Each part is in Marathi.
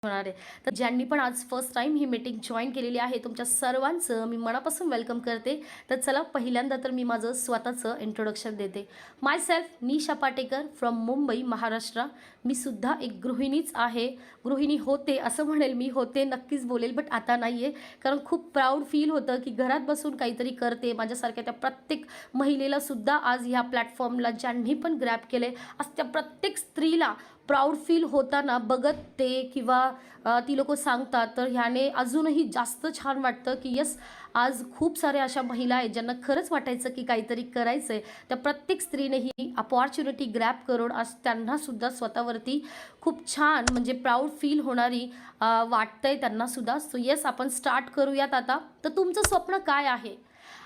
होणार आहे. तर ज्यांनी पण आज फर्स्ट टाईम ही मीटिंग जॉइन केलेली आहे, तुमच्या सर्वांचं मी मनापासून वेलकम करते. तर चला पहिल्यांदा तर मी माझं स्वतःचं इंट्रोडक्शन देते. Myself Nisha Patekar from Mumbai, Maharashtra. मी सुद्धा एक गृहिणीच आहे. गृहिणी होते असं म्हणेल मी, होते नक्कीच बोलेल, बट आता नाही आहे. कारण खूप प्राऊड फील होतं की घरात बसून काहीतरी करते. माझ्यासारख्या त्या प्रत्येक महिलेला सुद्धा आज ह्या प्लॅटफॉर्मला ज्यांनी पण ग्रॅब केले, आज त्या प्रत्येक स्त्रीला प्राऊड फील होताना बघत ते किंवा ती लोक सांगतात, तर ह्याने अजूनही जास्त छान वाटतं की यस, आज खूप साऱ्या अशा महिला आहेत ज्यांना खरंच वाटायचं की काहीतरी करायचं आहे. त्या प्रत्येक स्त्रीने ही अपॉर्च्युनिटी ग्रॅब करून आज त्यांनासुद्धा स्वतःवरती खूप छान म्हणजे प्राऊड फील होणारी वाटतंय त्यांनासुद्धा. सो येस, आपण स्टार्ट करूयात आता. तर तुमचं स्वप्न काय आहे?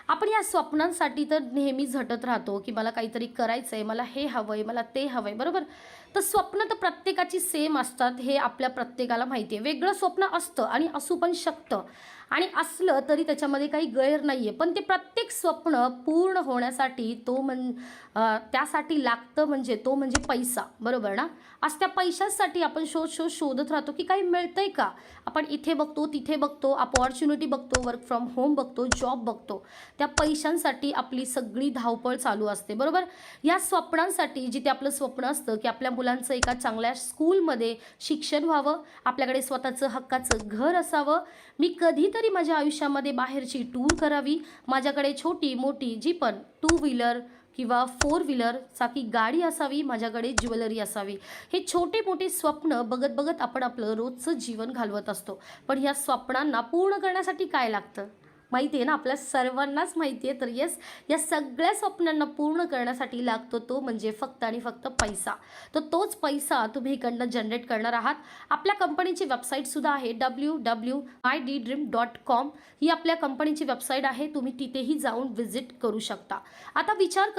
आपण या स्वप्नांसाठी तर नेहमी झटत राहतो की मला काहीतरी करायचं आहे, मला हे हवं आहे, मला ते हवं आहे, बरोबर. तर स्वप्न तर प्रत्येकाची सेम असतात, हे आपल्या प्रत्येकाला माहिती आहे. वेगळं स्वप्न असतं आणि असू पण शकतं, आणि असलं तरी त्याच्यामध्ये काही गैर नाही आहे. पण ते प्रत्येक स्वप्न पूर्ण होण्यासाठी त्यासाठी लागतं म्हणजे तो म्हणजे पैसा, बरोबर ना. आज त्या पैशासाठी आपण शोधत राहतो की काही मिळतंय का. आपण इथे बघतो, तिथे बघतो, अपॉर्च्युनिटी बघतो, वर्क फ्रॉम होम बघतो, जॉब बघतो. त्या पैशांसाठी आपली सगळी धावपळ चालू असते, बरोबर. या स्वप्नांसाठी जिथे आपलं स्वप्न असतं की आपल्या मुलांचं एका चांगल्या स्कूलमध्ये शिक्षण व्हावं, आपल्याकडे स्वतःचं हक्काचं घर असावं, मी कधीतरी माझ्या आयुष्यामध्ये बाहेरची टूर करावी, माझ्याकडे छोटी मोठी जी पण 2 व्हीलर किंवा 4 व्हीलर चाकी गाडी असावी, माझ्याकडे ज्वेलरी असावी. हे छोटे मोठे स्वप्न बघत बघत आपण आपलं रोजचं जीवन घालवत असतो. पण ह्या स्वप्नांना पूर्ण करण्यासाठी काय लागतं माहिती आहे ना, आपल्या सर्वांनाच माहिती आहे. तर येस, या सगळ्या स्वप्नांना पूर्ण करण्यासाठी लागतो तो म्हणजे फक्त आणि फक्त पैसा. तर तोच पैसा तुम्ही इकडनं जनरेट करणार आहात. आपल्या कंपनीची वेबसाईटसुद्धा आहे, www.mydream.com. ही आपल्या कंपनीची वेबसाईट आहे, तुम्ही तिथेही जाऊन व्हिजिट करू शकता. आता विचार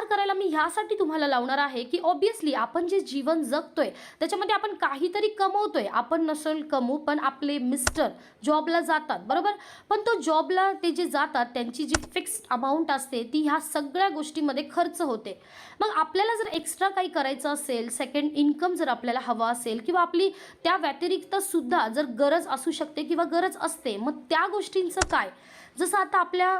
करायला मी ह्यासाठी तुम्हाला लावणार आहे की ऑब्वियसली आपण जे जीवन जगतोय त्याच्यामध्ये आपण काहीतरी कमवतोय. आपण नसेल कमवू, पण आपले मिस्टर जॉबला जातात, बरोबर. पण तो जॉबला ते जे जातात त्यांची जी फिक्स्ड अमाऊंट असते ती ह्या सगळ्या गोष्टींमध्ये खर्च होते. मग आपल्याला जर एक्स्ट्रा काही करायचं असेल, सेकंड इन्कम जर आपल्याला हवा असेल, किंवा आपली त्या व्यतिरिक्त सुद्धा जर गरज असू शकते किंवा गरज असते, मग त्या गोष्टींचं काय. जसं आता आपल्या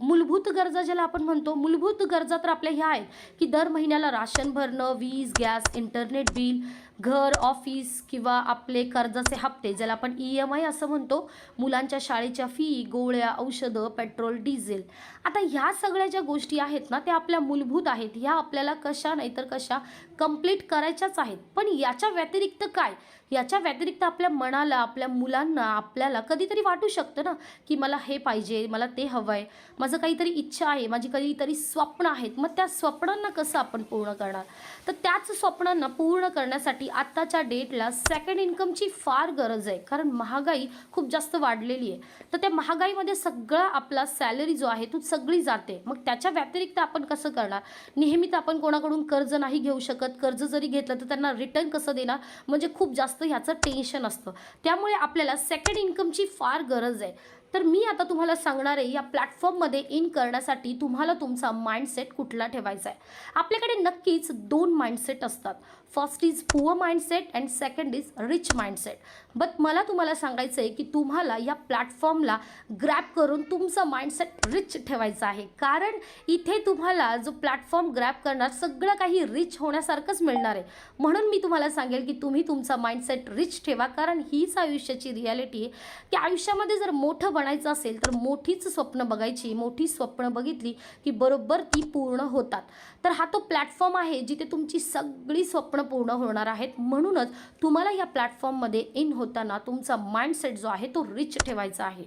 मूलभूत गरजा ज्याला आपण म्हणतो, मूलभूत गरजा तर आपल्या ह्या आहेत की दर महिन्याला राशन भरणं, वीज, गॅस, इंटरनेट बिल, घर, ऑफिस किंवा आपले कर्जाचे हप्ते ज्याला आपण EMI असं म्हणतो, मुलांच्या शाळेच्या फी, गोळ्या, औषधं, पेट्रोल, डिझेल. आता ह्या सगळ्या ज्या गोष्टी आहेत ना, त्या आपल्या मूलभूत आहेत. ह्या आपल्याला कशा नाही तर कशा कंप्लीट करायच्याच आहेत. पण याच्या व्यतिरिक्त काय, याच्या व्यतिरिक्त आपल्या मनाला, आपल्या मुलांना, आपल्याला कधीतरी वाटू शकतं ना की मला हे पाहिजे, मला ते हवं आहे, माझं काहीतरी इच्छा आहे, माझी काहीतरी स्वप्न आहेत. मग त्या स्वप्नांना कसं आपण पूर्ण करणार. तर त्याच स्वप्नांना पूर्ण करण्यासाठी आत्ताच्या डेटला सेकंड इन्कमची फार गरज आहे. कारण महागाई खूप जास्त वाढलेली आहे. तर त्या महागाईमध्ये सगळा आपला सॅलरी जो आहे तो सगळी जाते. मग त्याच्या व्यतिरिक्त आपण कसं करणार. नेहमी तर आपण कोणाकडून कर्ज नाही घेऊ शकत. कर्ज जरी घेतलं तर त्यांना रिटर्न कसं देणार, म्हणजे खूप जास्त ह्याचं टेन्शन असतं. त्यामुळे आपल्याला सेकंड इन्कमची फार गरज आहे. तर मी आता तुम्हाला सांगणार आहे, या प्लॅटफॉर्ममध्ये इन करण्यासाठी तुम्हाला तुमचा माइंडसेट कुठला ठेवायचा आहे. आपल्याकडे नक्कीच 2 माइंडसेट असतात. First is poor mindset and second is rich mindset. But मला तुम्हाला सांगायचं आहे की तुम्हाला या प्लॅटफॉर्मला ग्रॅब करून तुमचं माइंडसेट रिच ठेवायचं आहे. कारण इथे तुम्हाला जो प्लॅटफॉर्म ग्रॅब करणार सगळं काही रिच होण्यासारखंच मिळणार आहे. म्हणून मी तुम्हाला सांगेल की तुम्ही तुमचा माइंडसेट रिच ठेवा. कारण हीच आयुष्याची रियालिटी आहे की आयुष्यामध्ये जर मोठं बनायचं असेल तर मोठीच स्वप्न बघायची. मोठी स्वप्न बघितली की बरोबर ती पूर्ण होतात. तर हा तो प्लॅटफॉर्म आहे जिथे तुमची सगळी स्वप्न पूर्ण होणार आहेत. म्हणूनच तुम्हाला या प्लॅटफॉर्ममध्ये इन होताना तुमचा माइंडसेट जो आहे तो रिच ठेवायचा आहे.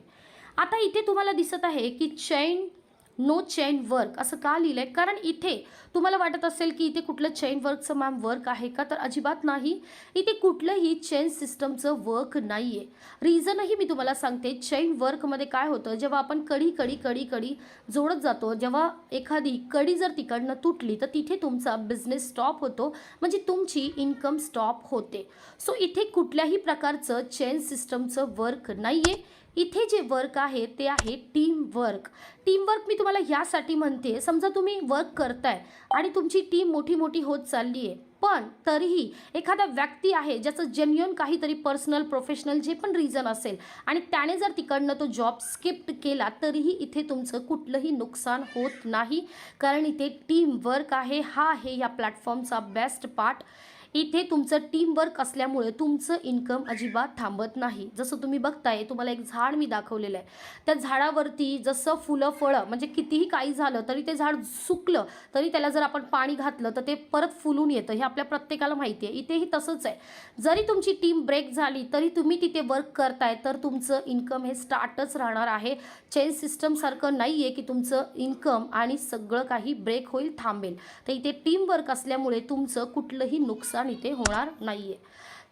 आता इथे तुम्हाला दिसत आहे की नो चेन वर्क असं का लिहिलंय. कारण इथे तुम्हाला वाटत असेल की इथे कुठलं चेन वर्कचं मॅम वर्क आहे का, तर अजिबात नाही. इथे कुठलंही चेन सिस्टमचं वर्क नाही आहे. रिझनही मी तुम्हाला सांगते. चेन वर्कमध्ये काय होतं, जेव्हा आपण कडी जोडत जातो, जेव्हा एखादी कडी जर तिकडनं तुटली तर तिथे तुमचा बिझनेस स्टॉप होतो, म्हणजे तुमची इन्कम स्टॉप होते. सो इथे कुठल्याही प्रकारचं चेन सिस्टमचं वर्क नाही आहे. इथे जे वर्क आहे ते आहे टीम वर्क. टीम वर्क मी तुम्हाला ह्यासाठी म्हणते, समजा तुम्ही वर्क करताय आणि तुमची टीम मोठी होत चालली आहे, पण तरीही एखादा व्यक्ती आहे ज्याचं जेन्युइन काहीतरी पर्सनल प्रोफेशनल जे पण रिझन असेल आणि त्याने जर तिकडनं तो जॉब स्किप केला तरीही इथे तुमचं कुठलंही नुकसान होत नाही, कारण इथे टीम वर्क आहे. हा आहे या प्लॅटफॉर्मचा बेस्ट पार्ट. इथे तुमचं टीम वर्क असल्यामुळे तुमचं इन्कम अजिबात थांबत नाही. जसं तुम्ही बघताय, तुम्हाला एक झाड मी दाखवलेलं आहे. त्या झाडावरती जसं फुलं फळं म्हणजे कितीही काही झालं तरी ते झाड सुकलं तरी त्याला जर आपण पाणी घातलं तर ते परत फुलून येतं. हे आपल्या प्रत्येकाला माहिती आहे. इथेही तसंच आहे. जरी तुमची टीम ब्रेक झाली तरी तुम्ही तिथे वर्क करताय तर तुमचं इन्कम हे स्टार्टच राहणार आहे. चेन सिस्टमसारखं नाही आहे की तुमचं इन्कम आणि सगळं काही ब्रेक होईल, थांबेल. तर इथे टीम वर्क असल्यामुळे तुमचं कुठलंही नुकसान इथे होणार नाहीये.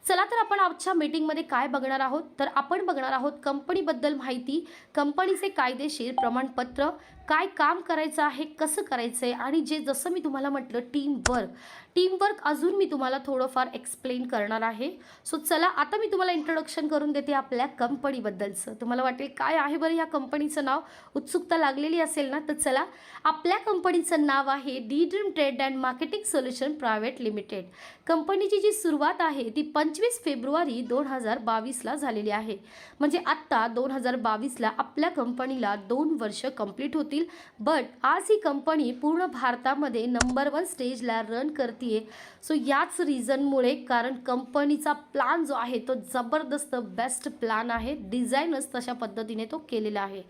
चला तर आपण आजच्या मीटिंगमध्ये काय बघणार आहोत, तर आपण बघणार आहोत कंपनीबद्दल माहिती, कंपनीचे कायदेशीर प्रमाणपत्र, काय काम करायचं आहे, कसं करायचं आहे, आणि जे जसं मी तुम्हाला म्हटलं टीम वर्क अजून मी तुम्हाला थोडंफार एक्सप्लेन करणार आहे. सो चला आता मी तुम्हाला इंट्रोडक्शन करून देते आपल्या कंपनीबद्दलचं. तुम्हाला वाटेल काय आहे बरं या कंपनीचं नाव, उत्सुकता लागलेली असेल ना, तर चला. आपल्या कंपनीचं नाव आहे D dream trade and marketing solution private limited. कंपनीची जी सुरुवात आहे ती 25 फेब्रुवारी 2022ला झालेली आहे. म्हणजे आत्ता 2022ला आपल्या कंपनीला 2 वर्ष कंप्लीट होतील. बट आज ही कंपनी पूर्ण भारतामध्ये नंबर 1 स्टेजला रन करते. सो याच रिझनमुळे, कारण कंपनीचा प्लॅन जो आहे तो जबरदस्त बेस्ट प्लॅन आहे. डिझाईनच तशा पद्धतीने तो केलेला आहे.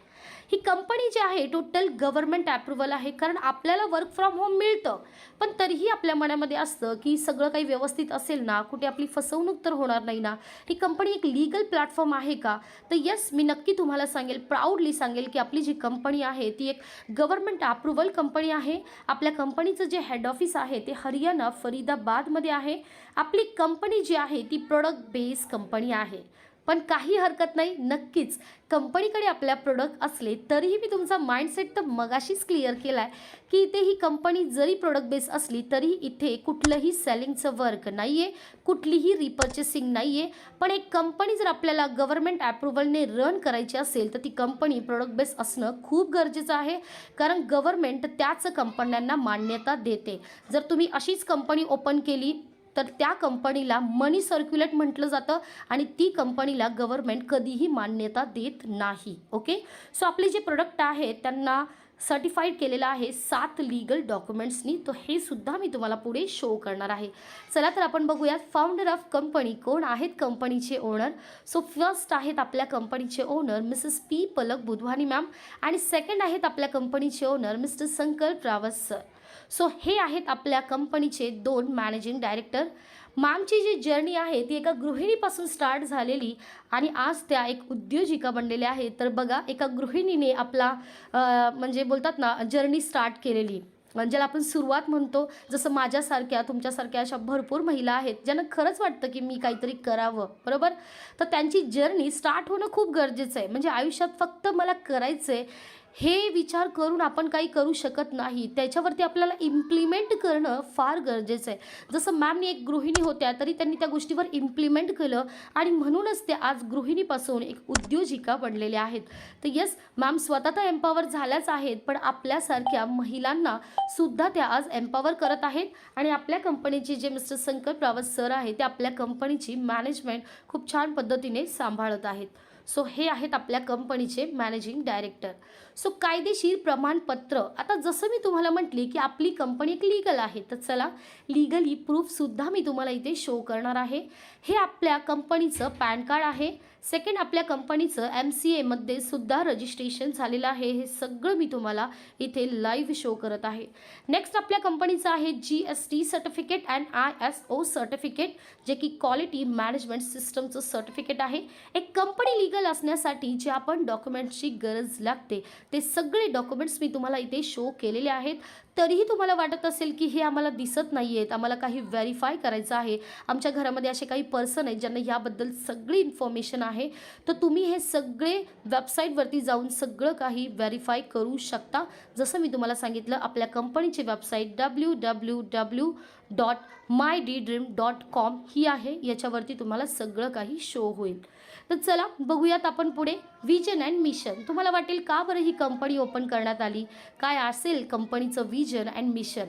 ही कंपनी जी आहे टोटल गव्हर्नमेंट अप्रुव्हल आहे, कारण आपल्याला वर्क फ्रॉम होम मिळतं पण तरीही आपल्या मनामध्ये असतं की सगळं काही व्यवस्थित असेल ना, कुठे आपली फसवणूक तर होणार नाही ना, ही कंपनी एक लीगल प्लॅटफॉर्म आहे का. तर येस, मी नक्की तुम्हाला सांगेल, प्राऊडली सांगेल की आपली जी कंपनी आहे ती एक गव्हर्नमेंट अप्रुव्हल कंपनी आहे. आपल्या कंपनीचं जे हेड ऑफिस आहे ते हरियाणा फरीदाबादमध्ये आहे. आपली कंपनी जी आहे ती प्रोडक्ट बेस्ड कंपनी आहे. पण काही हरकत नाही, नक्कीच कंपनीकडे आपल्या प्रोडक्ट असले तरीही मी तुमचा माइंडसेट तर मगाशीच क्लिअर केला आहे की इथे ही कंपनी जरी प्रोडक्ट बेस असली तरी इथे कुठलंही सेलिंगचं वर्क नाही आहे, कुठलीही रिपर्चेसिंग नाही आहे. पण एक कंपनी जर आपल्याला गव्हर्नमेंट अप्रुव्हलने रन करायची असेल तर ती कंपनी प्रोडक्ट बेस असणं खूप गरजेचं आहे, कारण गव्हर्नमेंट त्याच कंपन्यांना मान्यता देते. जर तुम्ही अशीच कंपनी ओपन केली तर त्या कंपनीला मनी सर्क्युलेट म्हटलं जातं आणि ती कंपनीला गव्हर्नमेंट कधीही मान्यता देत नाही. ओके, सो आपले जे प्रोडक्ट आहेत त्यांना सर्टिफाईड केलेलं आहे 7 लीगल डॉक्युमेंट्सनी. तो हे सुद्धा मी तुम्हाला पुढे शो करणार आहे. चला तर आपण बघूयात फाउंडर ऑफ कंपनी कोण आहेत, कंपनीचे ओनर. सो फर्स्ट आहेत आपल्या कंपनीचे ओनर मिसेस पी पलक बुधवानी मॅम, आणि सेकंड आहेत आपल्या कंपनीचे ओनर मिस्टर संकल्प रावत सर. सो हे आहेत आपल्या कंपनीचे 2 मॅनेजिंग डायरेक्टर. मॅमची जी जर्नी आहे ती एका गृहिणीपासून स्टार्ट झालेली आणि आज त्या एक उद्योजिका बनलेल्या आहेत. तर बघा, एका गृहिणीने आपला म्हणजे बोलतात ना जर्नी स्टार्ट केलेली, ज्याला आपण सुरुवात म्हणतो. जसं माझ्यासारख्या तुमच्यासारख्या अशा भरपूर महिला आहेत ज्यांना खरंच वाटतं की मी काहीतरी करावं, बरोबर. तर त्यांची जर्नी स्टार्ट होणं खूप गरजेचं आहे. म्हणजे आयुष्यात फक्त मला करायचं आहे हे विचार करून आपण काही करू शकत नाही, त्याच्यावरती आपल्याला इम्प्लिमेंट करणं फार गरजेचं आहे. जसं मॅमनी एक गृहिणी होत्या तरी त्यांनी त्या गोष्टीवर इम्प्लिमेंट केलं आणि म्हणूनच ते आज गृहिणीपासून एक उद्योजिका बनलेल्या आहेत. तर येस, मॅम स्वतः तर एम्पॉवर झाल्याच आहेत पण आपल्यासारख्या महिलांना सुद्धा त्या आज एम्पॉवर करत आहेत. आणि आपल्या कंपनीचे जे मिस्टर संकल्प रावत सर आहेत ते आपल्या कंपनीची मॅनेजमेंट खूप छान पद्धतीने सांभाळत आहेत. सो हे आहेत आपल्या कंपनीचे मॅनेजिंग डायरेक्टर. सो कायदेशीर प्रमाणपत्र, आता जसं मी तुम्हाला म्हटली की आपली कंपनी एक लीगल आहे, तर चला लीगली प्रूफसुद्धा मी तुम्हाला इथे शो करणार आहे. हे आपल्या कंपनीचं पॅन कार्ड आहे. सेकंड, आपल्या कंपनीचं MCAमध्ये सुद्धा रजिस्ट्रेशन झालेलं आहे. हे सगळं मी तुम्हाला इथे लाईव्ह शो करत आहे. नेक्स्ट आपल्या कंपनीचं आहे GST certificate and ISO certificate, जे की क्वालिटी मॅनेजमेंट सिस्टमचं सर्टिफिकेट आहे. एक कंपनी लीगल असण्यासाठी जे आपण डॉक्युमेंट्सची गरज लागते ते सगळे डॉक्युमेंट्स मी तुम्हाला इथे शो केलेले आहेत. तरीही तुम्हाला वाटत असेल की हे आम्हाला दिसत नाही आहेत, आम्हाला काही व्हेरीफाय करायचं आहे, आमच्या घरामध्ये असे काही पर्सन आहेत ज्यांना याबद्दल सगळी इन्फॉर्मेशन आहे, तर तुम्ही हे सगळे वेबसाईटवरती जाऊन सगळं काही व्हेरीफाय करू शकता. जसं मी तुम्हाला सांगितलं, आपल्या कंपनीची वेबसाईट www.mydream.com ही आहे. याच्यावरती तुम्हाला सगळं काही शो होईल. तर चला बघूयात आपण पुढे विजन अँड मिशन. तुम्हाला वाटेल का बरं ही कंपनी ओपन करण्यात आली, काय असेल कंपनीचं vision and mission.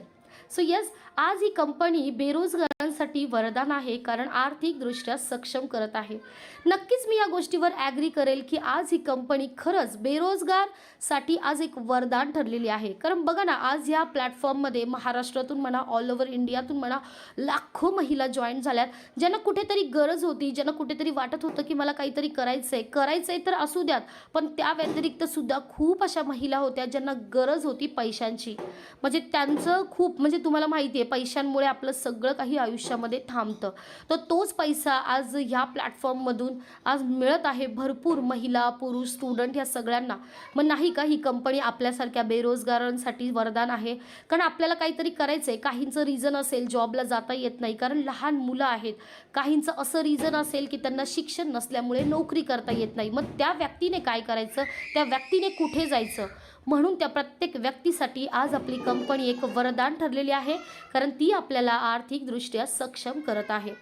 So yes, आज ही कंपनी बेरोजगारांसाठी वरदान आहे, कारण आर्थिकदृष्ट्या सक्षम करत आहे. नक्कीच मी या गोष्टीवर ॲग्री करेल, की आज ही कंपनी खरंच बेरोजगारसाठी आज एक वरदान ठरलेली आहे. कारण बघा ना, आज या प्लॅटफॉर्ममध्ये महाराष्ट्रातून म्हणा, ऑल ओव्हर इंडियातून म्हणा, लाखो महिला जॉईन झाल्यात. ज्यांना कुठेतरी गरज होती, ज्यांना कुठेतरी वाटत होतं, की मला काहीतरी करायचंय तर असू द्यात. पण त्या व्यतिरिक्त सुद्धा खूप अशा महिला होत्या, ज्यांना गरज होती पैशांची. म्हणजे त्यांचं खूप, म्हणजे तुम्हाला माहिती आहे, पैशांमुळे आपलं सगळं काही आयुष्यामध्ये थांबतं. तर तोच पैसा आज ह्या प्लॅटफॉर्ममधून आज मिळत आहे भरपूर महिला, पुरुष, स्टुडंट ह्या सगळ्यांना. मग नाही का ही कंपनी आपल्यासारख्या बेरोजगारांसाठी वरदान आहे. कारण आपल्याला काहीतरी करायचं आहे. काहींचं रिझन असेल जॉबला जाता येत नाही कारण लहान मुलं आहेत. काहींचं असं रिझन असेल की त्यांना शिक्षण नसल्यामुळे नोकरी करता येत नाही. मग त्या व्यक्तीने काय करायचं, त्या व्यक्तीने कुठे जायचं. म्हणून त्या प्रत्येक व्यक्तीसाठी आज आपली कंपनी एक वरदान ठरलेली आहे, कारण ती आपल्याला आर्थिकदृष्ट्या सक्षम करत आहे.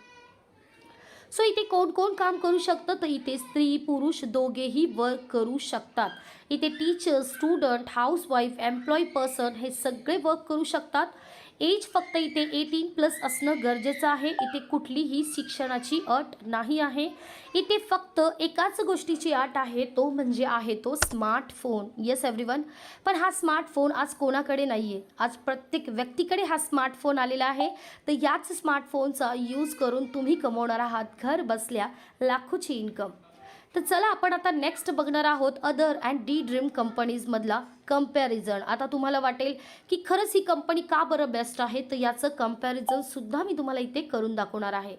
सो इथे कोण कोण काम करू शकतं, तर इथे स्त्री पुरुष दोघेही वर्क करू शकतात. इथे teacher, student, housewife, employee person हे सगळे वर्क करू शकतात. एज फक्त इथे 18+ असणं गरजेचं आहे. इथे कुठलीही शिक्षणाची अट नाही आहे. इथे फक्त एकाच गोष्टीची अट आहे, तो म्हणजे आहे तो स्मार्टफोन. येस एव्हरीवन, पण हा स्मार्टफोन आज कोणाकडे नाही आहे. आज प्रत्येक व्यक्तीकडे हा स्मार्टफोन आलेला आहे. तर याच स्मार्टफोनचा यूज करून तुम्ही कमवणार आहात घर बसल्या लाखोची इन्कम. तर चला आपण आता नेक्स्ट बघणार आहोत अदर अँड डी ड्रीम कंपनीजमधला कंपॅरिझन. आता तुम्हाला वाटेल की खरंच ही कंपनी का बरं बेस्ट आहे, तर याचं कंपॅरिझन सुद्धा मी तुम्हाला इथे करून दाखवणार आहे.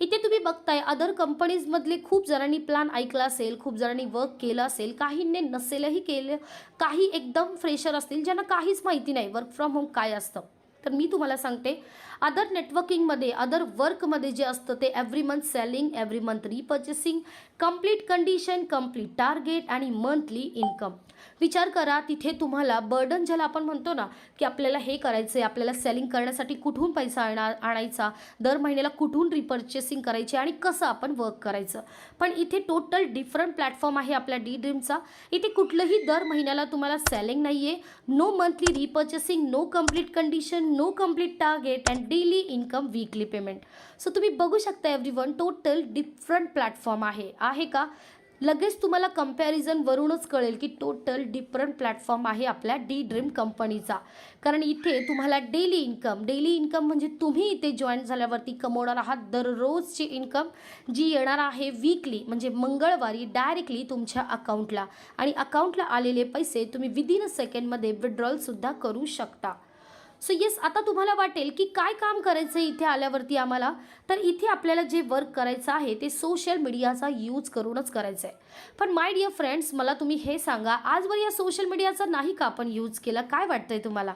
इथे तुम्ही बघताय अदर कंपनीजमधले खूप जणांनी प्लॅन ऐकला असेल, खूप जणांनी वर्क केलं असेल, काहींनी नसेलही केलं, काही एकदम फ्रेशर असतील ज्यांना काहीच माहिती नाही वर्क फ्रॉम होम काय असतं. तर मी तुम्हाला सांगते, अदर नेटवर्किंगमध्ये, अदर वर्कमध्ये जे असतं ते every month selling, every month repurchasing, complete condition, complete target आणि मंथली इन्कम. विचार करा, तिथे तुम्हाला बर्डन ज्याला आपण म्हणतो ना, की आपल्याला हे करायचं आहे, आपल्याला सेलिंग करण्यासाठी कुठून पैसा आणायचा, दर महिन्याला कुठून रिपर्चेसिंग करायची आणि कसं आपण वर्क करायचं. पण इथे टोटल डिफरंट प्लॅटफॉर्म आहे आपल्या डी ड्रीमचा. इथे कुठलंही दर महिन्याला तुम्हाला सेलिंग नाही आहे, no monthly repurchasing, no complete condition, no complete target and daily income, weekly payment. So तुम्ही बघू शकता एव्हरीवन, टोटल डिफरंट प्लॅटफॉर्म आहे का. लगेच तुम्हाला कंपॅरिझन वरूनच कळेल की टोटल डिफरंट प्लॅटफॉर्म आहे आपल्या डी ड्रीम कंपनीचा. कारण इथे तुम्हाला डेली इन्कम म्हणजे तुम्ही इथे जॉईन झाल्यावरती कमवणार आहात दररोजची इन्कम, जी येणार आहे वीकली म्हणजे मंगळवारी डायरेक्टली तुमच्या अकाउंटला. आणि अकाउंटला आलेले पैसे तुम्ही विदिन अ सेकंडमध्ये विड्रॉलसुद्धा करू शकता. सो येस, आता तुम्हाला वाटेल की काय काम करायचं आहे इथे आल्यावरती आम्हाला. तर इथे आपल्याला जे वर्क करायचं आहे ते सोशल मीडियाचा यूज करूनच करायचं आहे. पण माय डिअर फ्रेंड्स, मला तुम्ही हे सांगा, आजवर या सोशल मीडियाचा नाही का आपण यूज केला, काय वाटतंय तुम्हाला?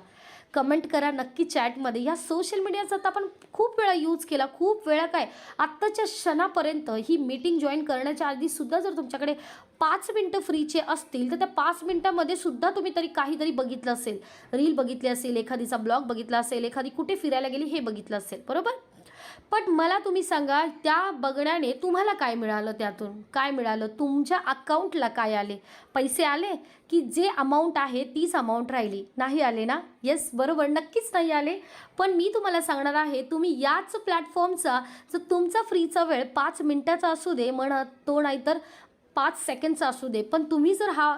कमेंट करा नक्की चॅटमध्ये. ह्या सोशल मीडियाचा तर आपण खूप वेळा यूज केला, खूप वेळा काय, आत्ताच्या क्षणापर्यंत ही मीटिंग जॉईन करण्याच्या आधीसुद्धा जर तुमच्याकडे 5 मिनटं फ्रीचे असतील तर त्या 5 मिनटामध्ये सुद्धा तुम्ही तरी काहीतरी बघितलं असेल, रील बघितली असेल, एखादीचा ब्लॉग बघितला असेल, एखादी कुठे फिरायला गेली हे बघितलं असेल, बरोबर. पण मला तुम्ही सांगा, त्या बघण्याने तुम्हाला काय मिळालं, त्यातून काय मिळालं, तुमच्या अकाउंटला काय आले, पैसे आले की जे अमाऊंट आहे तीच अमाऊंट राहिली, नाही आले ना. येस बरोबर, नक्कीच नाही आले. पण मी तुम्हाला सांगणार आहे, तुम्ही याच प्लॅटफॉर्मचा जर तुमचा फ्रीचा वेळ 5 मिनिटाचा असू दे म्हणा, तो नाहीतर 5 सेकंडचा असू दे, पण तुम्ही जर हा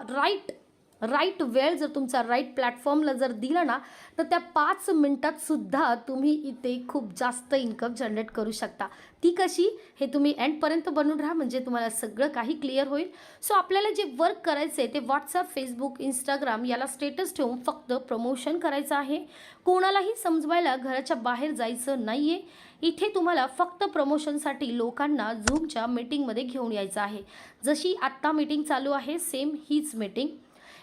राईट वेळ जर तुमचा राईट प्लॅटफॉर्मला जर दिला ना, तर त्या 5 मिनिटात सुद्धा तुम्ही इथे खूप जास्त इन्कम जनरेट करू शकता. ती कशी, हे तुम्ही एंडपर्यंत बनून राहा, म्हणजे तुम्हाला सगळं काही क्लिअर होईल. सो आपल्याला जे वर्क करायचं आहे ते व्हॉट्सअप, फेसबुक, इंस्टाग्राम याला स्टेटस ठेवून फक्त प्रमोशन करायचं आहे. कोणालाही समजवायला घराच्या बाहेर जायचं नाही आहे. इथे तुम्हाला फक्त प्रमोशनसाठी लोकांना झूमच्या मीटिंगमध्ये घेऊन यायचं आहे. जशी आत्ता मीटिंग चालू आहे सेम हीच मीटिंग.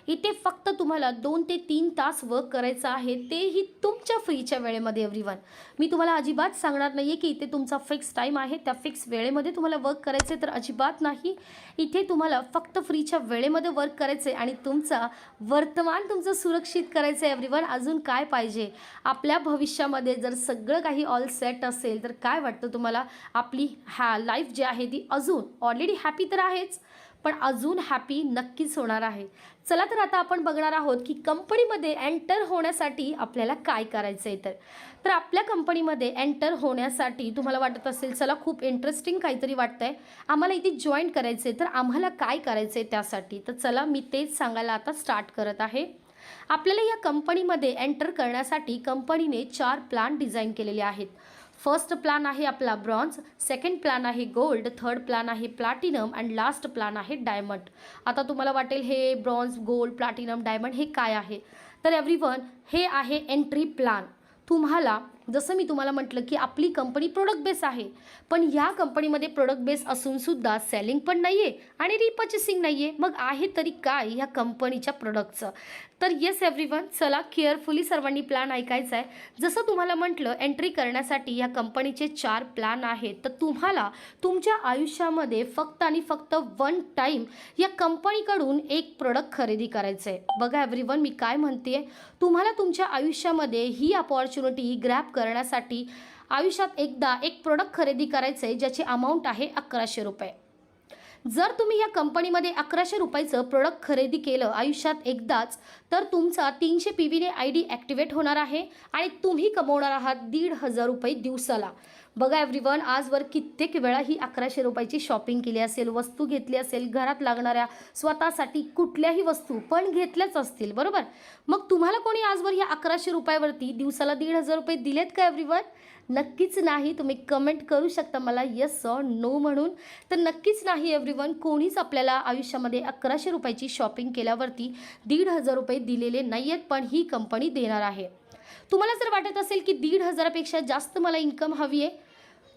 इथे फक्त तुम्हाला 2 ते 3 तास वर्क करायचं आहे, तेही तुमच्या फ्रीच्या वेळेमध्ये. एव्हरीवन, मी तुम्हाला अजिबात सांगणार नाही आहे की इथे तुमचा फिक्स टाईम आहे, त्या फिक्स वेळेमध्ये तुम्हाला वर्क करायचे, तर अजिबात नाही. इथे तुम्हाला फक्त फ्रीच्या वेळेमध्ये वर्क करायचे आणि वर्तमान तुमचं सुरक्षित करायचं आहे. एव्हरीवन, अजून काय पाहिजे आपल्या भविष्यामध्ये? जर सगळं काही ऑल सेट असेल तर काय वाटतं तुम्हाला, आपली लाईफ जी आहे ती अजून ऑलरेडी हॅपी तर आहेच, पण अजून हॅपी नक्कीच होणार आहे. चला तर आता आपण बघणार आहोत की कंपनीमध्ये एंटर होण्यासाठी आपल्याला काय करायचं आहे. तर आपल्या कंपनीमध्ये एंटर होण्यासाठी तुम्हाला वाटत असेल चला खूप इंटरेस्टिंग काहीतरी वाटतंय, आम्हाला इथे जॉईन करायचं आहे, तर आम्हाला काय करायचं आहे त्यासाठी. तर चला मी तेच सांगायला आता स्टार्ट करत आहे. आपल्याला या कंपनीमध्ये एंटर करण्यासाठी कंपनीने 4 प्लॅन डिझाईन केलेले आहेत. फर्स्ट प्लॅन आहे आपला ब्रॉन्झ, सेकंड प्लॅन आहे गोल्ड, थर्ड प्लॅन आहे प्लॅटिनम अँड लास्ट प्लॅन आहे डायमंड. आता तुम्हाला वाटेल हे ब्रॉन्झ, गोल्ड, प्लॅटिनम, डायमंड हे काय आहे. तर एव्हरीवन हे आहे एंट्री प्लॅन. तुम्हाला जसं मी तुम्हाला म्हटलं की आपली कंपनी प्रोडक्ट बेस आहे, पण ह्या कंपनीमध्ये प्रोडक्ट बेस असूनसुद्धा सेलिंग पण नाही आहे आणि रिपर्चेसिंग नाही आहे. मग आहे तरी काय ह्या कंपनीच्या प्रोडक्टचं. तर येस एव्हरीवन, चला केअरफुली सर्वांनी प्लॅन ऐकायचा आहे. जसं तुम्हाला म्हटलं एंट्री करण्यासाठी या कंपनीचे 4 प्लॅन आहेत. तर तुम्हाला तुमच्या आयुष्यामध्ये फक्त आणि फक्त वन टाईम या कंपनीकडून एक प्रोडक्ट खरेदी करायचं आहे. बघा एव्हरीवन, मी काय म्हणते, तुम्हाला तुमच्या आयुष्यामध्ये ही अपॉर्च्युनिटी ग्रॅब करण्यासाठी आयुष्यात एकदा एक प्रोडक्ट खरेदी करायचं आहे ज्याची अमाऊंट आहे 1100 रुपये. जर तुम्ही या कंपनीमध्ये 1100 रुपयाचं प्रोडक्ट खरेदी केलं आयुष्यात एकदाच, तर तुमचा 300 PVने ID ॲक्टिवेट होणार आहे आणि तुम्ही कमवणार आहात 1,500 रुपये दिवसाला. बघा एव्हरीवन, आजवर कित्येक वेळा ही 1100 रुपयाची शॉपिंग केली असेल, वस्तू घेतली असेल, घरात लागणाऱ्या स्वतःसाठी कुठल्याही वस्तू पण घेतल्याच असतील, बरोबर. मग तुम्हाला कोणी आजवर ह्या 1100 रुपयावरती दिवसाला 1,500 रुपये दिलेत का एव्हरीवन? नक्कीच नाही. तुम्ही कमेंट करू शकता मला येस और नो म्हणून. तर नक्कीच नाही एव्हरीवन, कोणीच आपल्याला आयुष्यामध्ये 1100 रुपयाची शॉपिंग केल्यावरती 1,500 रुपये दिलेले नाही आहेत, पण ही कंपनी देणार आहे. तुम्हाला जर वाटत असेल की 1,500 पेक्षा जास्त मला इन्कम हवी आहे,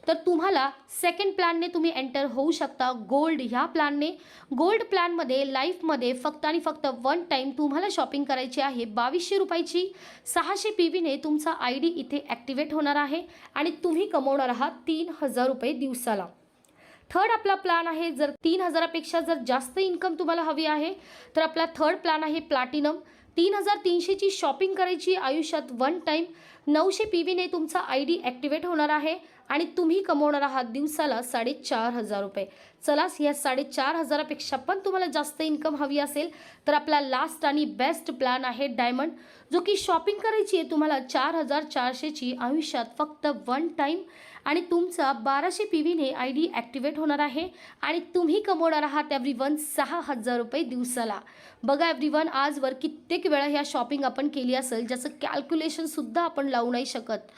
तर तुम्हाला सेकंड प्लॅनने तुम्ही एंटर होऊ शकता गोल्ड ह्या प्लॅनने. गोल्ड प्लॅनमध्ये लाईफमध्ये फक्त आणि फक्त वन टाईम तुम्हाला शॉपिंग करायची आहे 2,200 रुपयाची. 600 PVने तुमचा ID इथे ॲक्टिवेट होणार आहे आणि तुम्ही कमवणार आहात 3,000 रुपये दिवसाला. थर्ड आपला प्लॅन आहे, जर 3,000 पेक्षा जर जास्त इन्कम तुम्हाला हवी आहे, तर आपला थर्ड प्लॅन आहे प्लॅटिनम. 3,300ची शॉपिंग करायची आयुष्यात वन टाईम. 900 PVने तुमचा ID ॲक्टिवेट होणार आहे आणि तुम्ही कमवणार आहात दिवसाला 4,500 रुपये. चला, या 4,500 पेक्षा पण तुम्हाला जास्त इन्कम हवी असेल, तर आपला लास्ट आणि बेस्ट प्लॅन आहे डायमंड, जो की शॉपिंग करायची आहे तुम्हाला 4,400ची आयुष्यात फक्त वन टाईम आणि तुमचा 1,200 PVने ID ॲक्टिवेट होणार आहे आणि तुम्ही कमवणार आहात एव्हरीवन 6,000 रुपये दिवसाला. बघा एव्हरीवन, आजवर कित्येक वेळा ह्या शॉपिंग आपण केली असेल ज्याचं कॅल्क्युलेशनसुद्धा आपण लावू नाही शकत.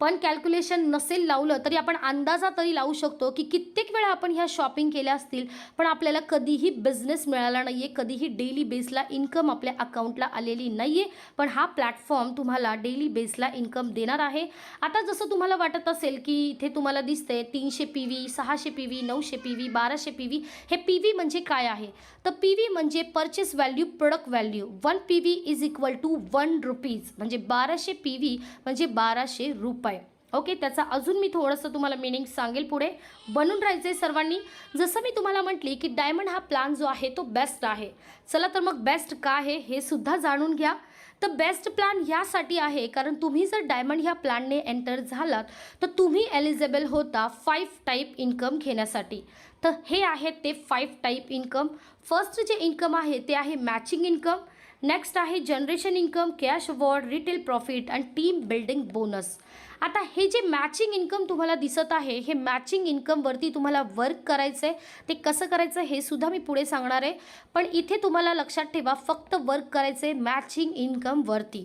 पण कॅल्क्युलेशन नसेल लावलं तरी आपण अंदाजा तरी लावू शकतो की कित्येक वेळा आपण ह्या शॉपिंग केल्या असतील, पण आपल्याला कधीही बिझनेस मिळाला नाही आहे, कधीही डेली बेसला इन्कम आपल्या अकाउंटला आलेली नाही आहे. पण हा प्लॅटफॉर्म तुम्हाला डेली बेसला इन्कम देणार आहे. आता जसं तुम्हाला वाटत असेल की इथे तुम्हाला दिसतंय 300 PV, 600 PV, 900 PV, 1,200 PV. हे PV म्हणजे काय आहे? तर PV म्हणजे purchase value product value. 1 PV is equal to 1 rupees, म्हणजे 1,200 PV म्हणजे 1,200 रुपये. ओके, त्याचा अजून मी थोडंसं तुम्हाला मिनिंग सांगेल पुढे. बनून राहायचं आहे सर्वांनी. जसं मी तुम्हाला म्हटली की डायमंड हा प्लॅन जो आहे तो बेस्ट आहे. चला तर मग बेस्ट का आहे हे सुद्धा जाणून घ्या. तर बेस्ट प्लॅन यासाठी आहे कारण तुम्ही जर डायमंड ह्या प्लॅनने एंटर झालात तर तुम्ही एलिजिबल होता 5 टाईप इन्कम घेण्यासाठी. तर हे आहेत ते 5 टाईप इन्कम. फर्स्ट जे इन्कम आहे ते आहे मॅचिंग इन्कम. नेक्स्ट आहे generation income, cash award, retail profit आणि टीम बिल्डिंग बोनस. आता हे जे मॅचिंग इन्कम तुम्हाला दिसत आहे, हे मॅचिंग इन्कमवरती तुम्हाला वर्क करायचं आहे. ते कसं करायचं हे सुद्धा मी पुढे सांगणार आहे, पण इथे तुम्हाला लक्षात ठेवा फक्त वर्क करायचं आहे मॅचिंग इन्कमवरती.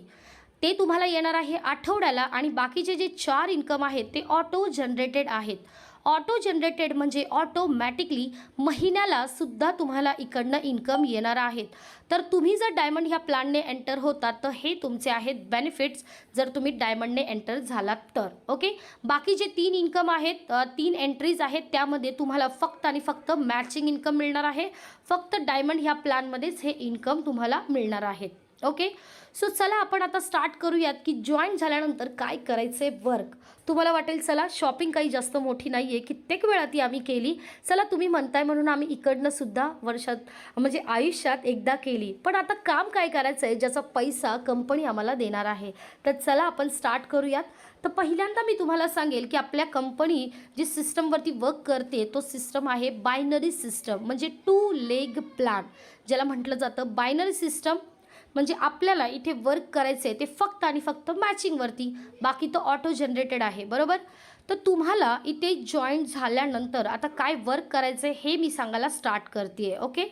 ते तुम्हाला येणार आहे आठवड्याला आणि बाकीचे जे 4 इन्कम आहेत ते ऑटो जनरेटेड आहेत. ऑटो जनरेटेड म्हणजे ऑटोमॅटिकली महिन्याला सुद्धा तुम्हाला इकडनं इन्कम येणार आहेत. तर तुम्ही जर डायमंड ह्या प्लॅनने एंटर होतात तर हे तुमचे आहेत बेनिफिट्स जर तुम्ही डायमंडने एंटर झालात तर. ओके, बाकी जे 3 इन्कम आहेत, 3 एंट्रीज आहेत, त्यामध्ये तुम्हाला फक्त आणि फक्त मॅचिंग इन्कम मिळणार आहे. फक्त डायमंड ह्या प्लॅनमध्येच हे इन्कम तुम्हाला मिळणार आहेत. ओके. सो चला आपण आता स्टार्ट करूयात की जॉईन झाल्यानंतर काय करायचं आहे वर्क. तुम्हाला वाटेल चला शॉपिंग काही जास्त मोठी नाही आहे, कित्येक वेळा ती आम्ही केली. चला तुम्ही म्हणताय म्हणून आम्ही इकडनं सुद्धा वर्षात म्हणजे आयुष्यात एकदा केली. पण आता काम काय करायचं आहे ज्याचा पैसा कंपनी आम्हाला देणार आहे. तर चला आपण स्टार्ट करूयात. तर पहिल्यांदा मी तुम्हाला सांगेल की आपल्या कंपनी जी सिस्टमवरती वर्क करते तो सिस्टम आहे बायनरी सिस्टम, म्हणजे 2 लेग प्लॅन ज्याला म्हटलं जातं. बायनरी सिस्टम म्हणजे आपल्याला इथे वर्क करायचं आहे ते फक्त आणि फक्त मॅचिंगवरती, बाकी तो ऑटो जनरेटेड आहे, बरोबर. तर तुम्हाला इथे जॉईन झाल्यानंतर आता काय वर्क करायचं आहे हे मी सांगायला स्टार्ट करते. ओके.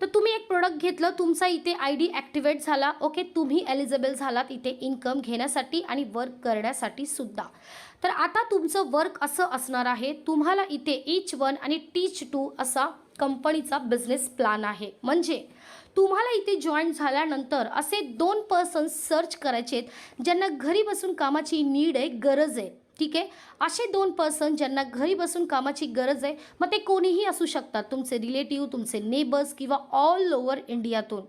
तर तुम्ही एक प्रोडक्ट घेतलं, तुमचा इथे ID ॲक्टिवेट झाला. ओके. तुम्ही एलिजिबल झालात इथे इन्कम घेण्यासाठी आणि वर्क करण्यासाठी सुद्धा. तर आता तुमचं वर्क असं असणार आहे, तुम्हाला इथे each 1 आणि teach 2 असा कंपनीचा बिझनेस प्लॅन आहे. म्हणजे तुम्हाला इथे जॉईन झाल्यानंतर असे 2 पर्सन्स सर्च करायचे आहेत ज्यांना घरी बसून कामाची नीड आहे, गरज आहे. ठीक आहे. असे 2 पर्सन ज्यांना घरी बसून कामाची गरज आहे. मग ते कोणीही असू शकतात, तुमचे रिलेटिव्ह, तुमचे नेबर्स किंवा ऑल ओव्हर इंडियातून.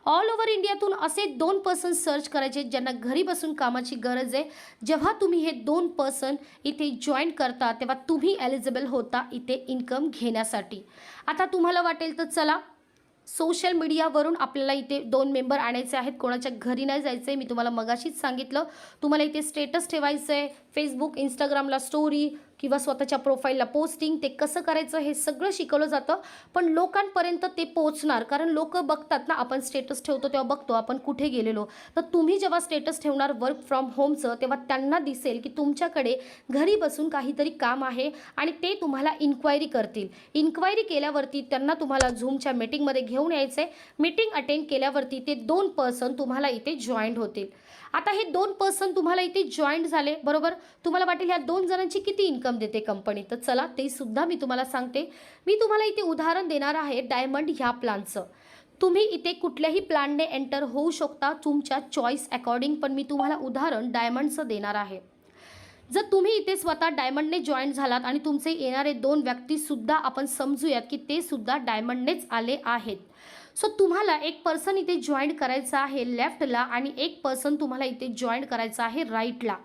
ऑल ओव्हर इंडियातून असे 2 पर्सन सर्च करायचे ज्यांना घरी बसून कामाची गरज आहे. जेव्हा तुम्ही हे 2 पर्सन इथे जॉईन करता तेव्हा तुम्ही एलिजिबल होता इथे इन्कम घेण्यासाठी. आता तुम्हाला वाटेल तर चला सोशल मीडियावरून आपल्याला इथे 2 मेंबर आणायचे आहेत, कोणाच्या घरी नाही जायचं आहे. मी तुम्हाला मगाशीच सांगितलं, तुम्हाला इथे स्टेटस ठेवायचं आहे, फेसबुक इंस्टाग्रामला स्टोरी किंवा स्वतःच्या प्रोफाईलला पोस्टिंग, ते कसं करायचं हे सगळं शिकवलं जातं. पण लोकांपर्यंत ते पोचणार, कारण लोक बघतात ना, आपण स्टेटस ठेवतो तेव्हा बघतो आपण कुठे गेलेलो. तर तुम्ही जेव्हा स्टेटस ठेवणार वर्क फ्रॉम होमचं तेव्हा त्यांना दिसेल की तुमच्याकडे घरी बसून काहीतरी काम आहे आणि ते तुम्हाला इन्क्वायरी करतील. इन्क्वायरी केल्यावरती त्यांना तुम्हाला झूमच्या मीटिंगमध्ये घेऊन यायचं आहे. मीटिंग अटेंड केल्यावरती ते 2 पर्सन तुम्हाला इथे जॉईंट होतील. आता हे 2 पर्सन तुम्हाला इथे जॉईंट झाले, बरोबर. तुम्हाला वाटेल ह्या 2 जणांची किती इन्कम देते कंपनी, तर चला ते सुद्धा मी तुम्हाला सांगते. मी तुम्हाला इथे उदाहरण देणार आहे डायमंड ह्या प्लॅनचं. तुम्ही इथे कुठल्याही प्लॅनने एंटर होऊ शकता तुमच्या चॉईस अकॉर्डिंग, पण मी तुम्हाला उदाहरण डायमंडचं देणार आहे. जर तुम्ही इथे स्वतः डायमंडने जॉईन झालात आणि तुमचे येणारे 2 व्यक्तीसुद्धा आपण समजूयात की ते सुद्धा डायमंडनेच आले आहेत. सो तुम्हाला एक पर्सन इथे जॉईन करायचा आहे लेफ्टला आणि एक पर्सन तुम्हाला इथे जॉईन करायचा आहे राईटला.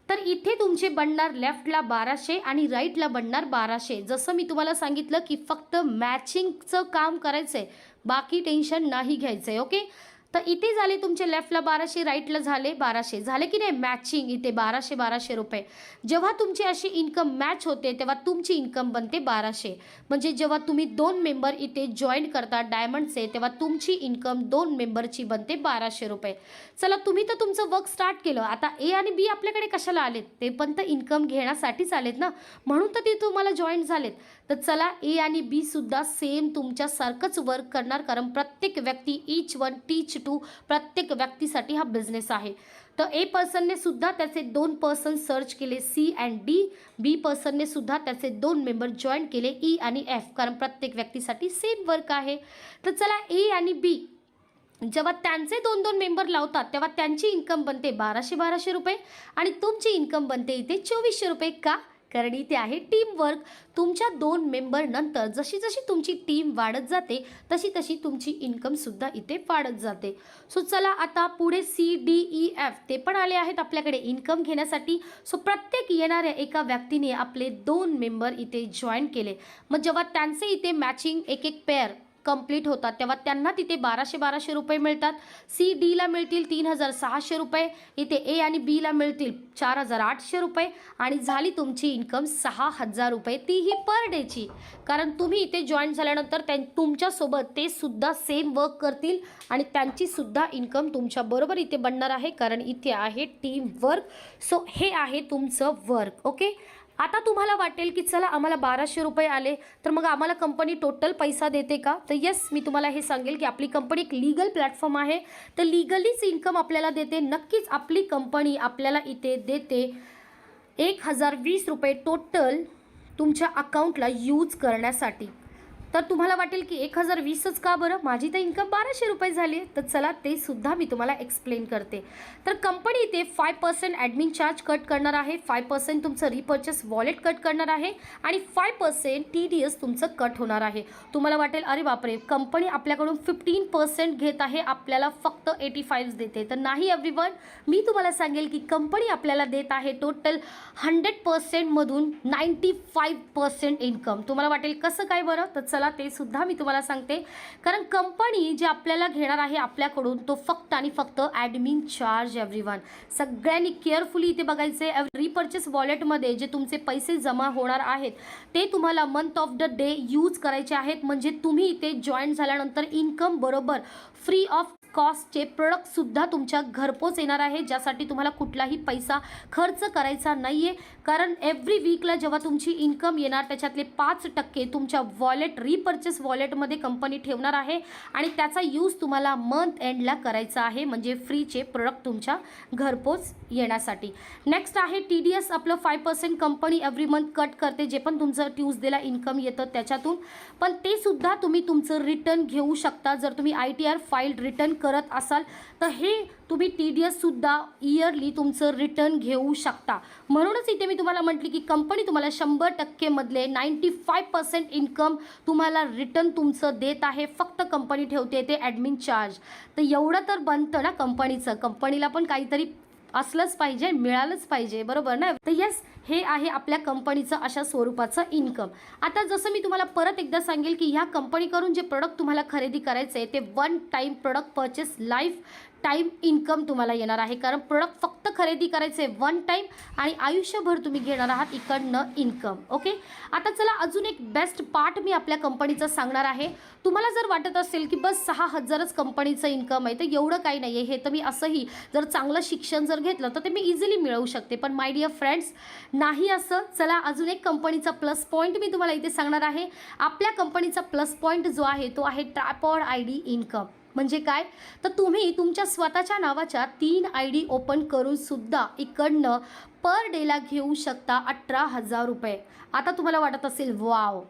तर इथे तुमचे बनणार लेफ्टला 1200 आणि राईटला बनणार 1200. जसं मी तुम्हाला सांगितलं की फक्त मॅचिंगचं काम करायचं आहे, बाकी टेन्शन नाही घ्यायचं आहे. ओके. तर इथे झाले तुमचे लेफ्टला 1200, राईटला झाले 1200. झाले की नाही मॅचिंग, इथे 1200 रुपये. जेव्हा तुमची अशी इन्कम मॅच होते तेव्हा तुमची इन्कम बनते 1200. म्हणजे जेव्हा तुम्ही 2 मेंबर इथे जॉईन करता डायमंडचे तेव्हा तुमची इन्कम 2 मेंबरची बनते 1200 रुपये. चला तुम्ही तर तुमचं वर्क स्टार्ट केलं. आता ए आणि बी आपल्याकडे कशाला आलेत, ते पण तर इन्कम घेण्यासाठीच आलेत ना, म्हणून तर ते तुम्हाला जॉईन झालेत. तर चला ए आणि बी सुद्धा सेम तुमच्यासारखंच वर्क करणार, कारण प्रत्येक व्यक्ती each 1 teach 2 प्रत्येक व्यक्तीसाठी हा बिझनेस आहे. तर ए पर्सनने सुद्धा त्याचे 2 पर्सन सर्च केले सी अँड डी. बी पर्सनने सुद्धा त्याचे 2 मेंबर जॉईन केले ई आणि एफ, कारण प्रत्येक व्यक्तीसाठी सेम वर्क आहे. तर चला ए आणि बी जेव्हा त्यांचे 2-2 मेंबर लावतात तेव्हा त्यांची इन्कम बनते 1200 रुपये आणि तुमची इन्कम बनते इथे 2400 रुपये. का? कारण इथे आहे टीम वर्क. तुमच्या 2 मेंबर नंतर जशी जशी तुमची टीम वाढत जाते तशी तशी तुमची इन्कम सुद्धा इथे वाढत जाते. सो चला आता पुढे CDEF ते पण आले आहेत आपल्याकडे इन्कम घेण्यासाठी. सो प्रत्येक येणाऱ्या एका व्यक्तीने आपले 2 मेंबर इथे जॉईन केले. मग जेव्हा त्यांचे इथे मॅचिंग एक पेअर कंप्लीट होतात तेव्हा त्यांना तिथे 1200 रुपये मिळतात. CDला मिळतील 3600 रुपये. इथे ए आणि बीला मिळतील 4800 रुपये आणि झाली तुमची इन्कम 6000 रुपये, तीही पर डेची. कारण तुम्ही इथे जॉईन झाल्यानंतर तुमच्यासोबत ते सुद्धा सेम वर्क करतील आणि त्यांची सुद्धा इन्कम तुमच्याबरोबर इथे बनणार आहे, कारण इथे आहे टीम वर्क. सो हे आहे तुमचं वर्क. ओके. आता तुम्हाला वाटेल की चला आम्हाला 1200 रुपये आले तर मग आम्हाला कंपनी टोटल पैसा देते का? तर येस, मी तुम्हाला हे सांगेल की आपली कंपनी एक लीगल प्लॅटफॉर्म आहे, तर लीगलीच इन्कम आपल्याला देते. नक्कीच आपली कंपनी आपल्याला इथे देते 1020 रुपये टोटल तुमच्या अकाउंटला यूज करण्यासाठी. तर तुम्हाला वाटेल की 1020च का बरं, माझी तर इन्कम 1200 रुपये झाली आहे. तर चला ते सुद्धा मी तुम्हाला एक्सप्लेन करते. तर कंपनी इथे 5% ॲडमिन चार्ज कट करणार आहे, 5% तुमचं रिपर्चेस वॉलेट कट करणार आहे आणि 5% TDS तुमचं कट होणार आहे. तुम्हाला वाटेल अरे बापरे, कंपनी आपल्याकडून 15% घेत आहे, आपल्याला फक्त 85 देते. तर नाही एव्हरीवन, मी तुम्हाला सांगेल की कंपनी आपल्याला देत आहे टोटल 100% मधून 95% इन्कम. तुम्हाला वाटेल कसं काय बरं, तर चला ते सुद्धा मी तुम्हाला सांगते. कारण कंपनी जे आपल्याला घेणार आहे आपल्याकडून तो फक्त आणि फक्त ॲडमिन चार्ज. एव्हरीवन सगळ्यांनी केअरफुली इथे बघायचे. रिपर्चेस वॉलेटमध्ये जे तुमचे पैसे जमा होणार आहेत ते तुम्हाला month of the day use करायचे आहेत. म्हणजे तुम्ही इथे जॉईन झाल्यानंतर इन्कम बरोबर फ्री ऑफ कॉस्टचे प्रोडक्टसुद्धा तुमच्या घरपोच येणार आहे, ज्यासाठी तुम्हाला कुठलाही पैसा खर्च करायचा नाही आहे. कारण एव्हरी वीकला जेव्हा तुमची इन्कम येणार त्याच्यातले 5% तुमच्या वॉलेट रिपर्चेस वॉलेटमध्ये कंपनी ठेवणार आहे आणि त्याचा यूज तुम्हाला मंथ एंडला करायचा आहे, म्हणजे फ्रीचे प्रोडक्ट तुमच्या घरपोच येण्यासाठी. नेक्स्ट आहे TDS. आपलं 5% कंपनी एव्हरी मंथ कट करते, जे पण तुमचं ट्यूजडेला इन्कम येतं त्याच्यातून. पण ते सुद्धा तुम्ही तुमचं रिटर्न घेऊ शकता. जर तुम्ही ITR फाईल रिटर्न करत असाल तर हे तुम्ही TDS सुद्धा इयरली तुमचं रिटर्न घेऊ शकता. म्हणूनच इथे मी तुम्हाला म्हटली की कंपनी तुम्हाला 100% मधले 95% इन्कम तुम्हाला रिटर्न तुमचं देत आहे. फक्त कंपनी ठेवते ते ॲडमिन चार्ज. तर एवढं तर बनतं ना कंपनीचं, कंपनीला पण काहीतरी असलंच पाहिजे, मिळालंच पाहिजे, बरोबर ना. तर येस, हे आहे आपल्या कंपनीचं अशा स्वरूपाचं इन्कम. आता जसं मी तुम्हाला परत एकदा सांगेल की ह्या कंपनीकडून जे प्रोडक्ट तुम्हाला खरेदी करायचं आहे ते one time product purchase life time income तुम्हाला येणार आहे. कारण प्रोडक्ट फक्त खरेदी करायचे वन टाईम आणि आयुष्यभर तुम्ही घेणार आहात इकडनं इन्कम. ओके, आता चला अजून एक बेस्ट पार्ट मी आपल्या कंपनीचं सांगणार आहे. तुम्हाला जर वाटत असेल की बस 6000च कंपनीचं इन्कम आहे तर एवढं काही नाही आहे, हे तर मी असंही जर चांगलं शिक्षण जर घेतलं तर ते मी इझिली मिळवू शकते. पण माय डिअर फ्रेंड्स, नाही असं. चला अजून एक कंपनीचा प्लस पॉईंट मी तुम्हाला इथे सांगणार आहे. आपल्या कंपनीचा प्लस पॉईंट जो आहे तो आहे ट्रायपॉड ID इन्कम. म्हणजे काय, तर तुम्ही तुमच्या स्वतःच्या नावाच्या 3 ID ओपन करून सुद्धा इकडनं पर डेला घेऊ शकता 18,000 रुपये. आता तुम्हाला वाटत असेल वाव,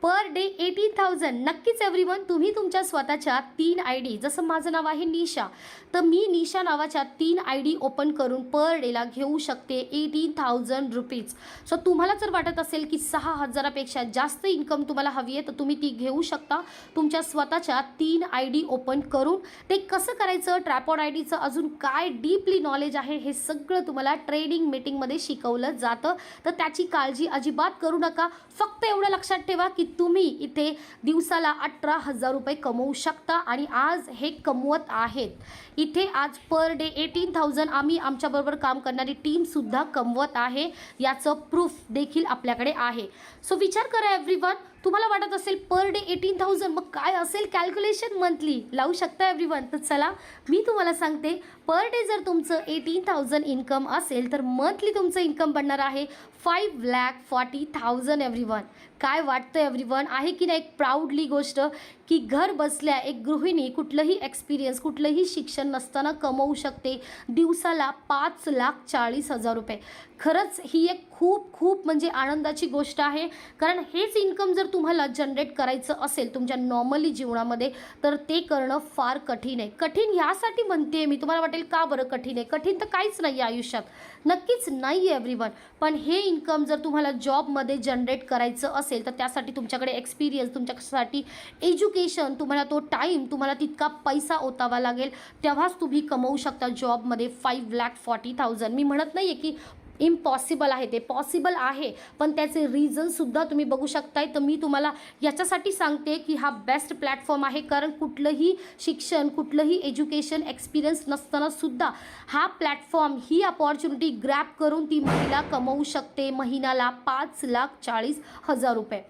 पर डे 18,000. नक्कीच एव्हरीवन, तुम्ही तुमच्या स्वतःच्या 3 ID, जसं माझं नाव आहे निशा, तर मी निशा नावाच्या 3 ID ओपन करून पर डेला घेऊ शकते 18,000 रुपीज. सो तुम्हाला जर वाटत असेल की 6,000पेक्षा जास्त इन्कम तुम्हाला हवी आहे तर तुम्ही ती घेऊ शकता तुमच्या स्वतःच्या 3 ID ओपन करून. ते कसं करायचं, ट्रायपॉड IDचं अजून काय डीपली नॉलेज आहे हे सगळं तुम्हाला ट्रेनिंग मीटिंगमध्ये शिकवलं जातं. तर त्याची काळजी अजिबात करू नका. फक्त एवढं लक्षात ठेवा की तुम्ही इथे दिवसाला 18,000 रुपये कमवू शकता आणि आज हे कमवत आहेत. इथे आज पर डे 18,000 आम्ही आमच्याबरोबर काम करणारी टीमसुद्धा कमवत आहे, याचं प्रूफ देखील आपल्याकडे आहे. सो विचार करा एव्हरीवन, तुम्हाला वाटत असेल पर डे 18,000 मग काय असेल कॅल्क्युलेशन मंथली लावू शकता एव्हरीवन. तर चला मी तुम्हाला सांगते, पर डे जर तुमचं 18,000 इन्कम असेल तर मंथली तुमचं इन्कम बनणार आहे 5,40,000 एव्हरीवन. काय वाटतं एव्हरीवन, आहे की नाही एक प्राऊडली गोष्ट की घर बसल्या एक गृहिणी कुठलंही एक्सपिरियन्स, कुठलंही शिक्षण नसताना कमवू शकते दिवसाला 5,40,000 रुपये. खरंच ही एक खूप खूप म्हणजे आनंदाची गोष्ट आहे. कारण हेच इन्कम जर तुम्हाला जनरेट करायचं असेल तुमच्या नॉर्मली जीवनामध्ये तर ते करणं फार कठीण आहे. कठीण ह्यासाठी म्हणते मी, तुम्हाला वाटेल का बरं कठीण आहे, कठीण तर काहीच नाही आहे आयुष्यात, नक्कीच नाही आहे एव्हरीवन. पण हे इन्कम जर तुम्हाला जॉबमध्ये जनरेट करायचं असेल तर त्यासाठी तुमच्याकडे एक्सपिरियन्स, तुमच्यासाठी एज्युकेशन, तुम्हाला तो टाईम, तुम्हाला तितका पैसा ओतावा लागेल, तेव्हाच तुम्ही कमवू शकता जॉबमध्ये 5,40,000. मी म्हणत नाही आहे की इम्पॉसिबल आहे, ते पॉसिबल आहे, पण त्याचे रिझनसुद्धा तुम्ही बघू शकताय. तर मी तुम्हाला याच्यासाठी सांगते की हा बेस्ट प्लॅटफॉर्म आहे. कारण कुठलंही शिक्षण, कुठलंही एज्युकेशन एक्सपिरियन्स नसतानासुद्धा हा प्लॅटफॉर्म, ही अपॉर्च्युनिटी ग्रॅब करून ती महिला कमवू शकते महिन्याला 5,40,000 रुपये.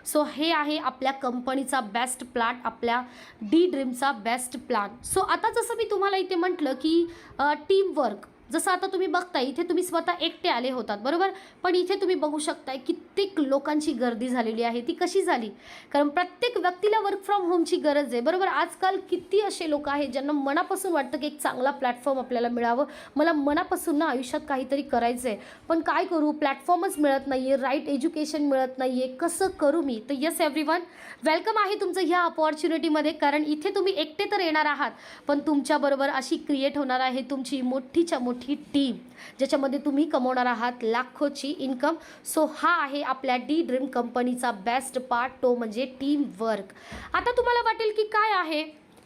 सो हे आहे आपल्या कंपनीचा बेस्ट प्लॅन, आपल्या डी ड्रीमचा बेस्ट प्लॅन. सो आता जसं मी तुम्हाला इथे म्हटलं की टीमवर्क, जसं आता तुम्ही बघताय इथे तुम्ही स्वतः एकटे आले होतात बरोबर, पण इथे तुम्ही बघू शकताय कित्येक लोकांची गर्दी झालेली आहे. ती कशी झाली? कारण प्रत्येक व्यक्तीला वर्क फ्रॉम होमची गरज आहे बरोबर. आजकाल किती असे लोक आहेत ज्यांना मनापासून वाटतं की एक चांगला प्लॅटफॉर्म आपल्याला मिळावं, मला मनापासून ना आयुष्यात काहीतरी करायचं आहे, पण काय करू, प्लॅटफॉर्मच मिळत नाही आहे, राईट एज्युकेशन मिळत नाही आहे, कसं करू मी? तर येस एव्हरीवन, वेलकम आहे तुमचं ह्या अपॉर्च्युनिटीमध्ये. कारण इथे तुम्ही एकटे तर येणार आहात, पण तुमच्याबरोबर अशी क्रिएट होणार आहे तुमची मोठीच्या मोठी टीम, ज्याच्यामध्ये तुम्ही कमवणार आहात लाखोची इन्कम. सो हा आहे आपल्या डी ड्रीम कंपनीचा बेस्ट पार्ट, तो म्हणजे टीम वर्क. आता तुम्हाला वाटेल की काय आहे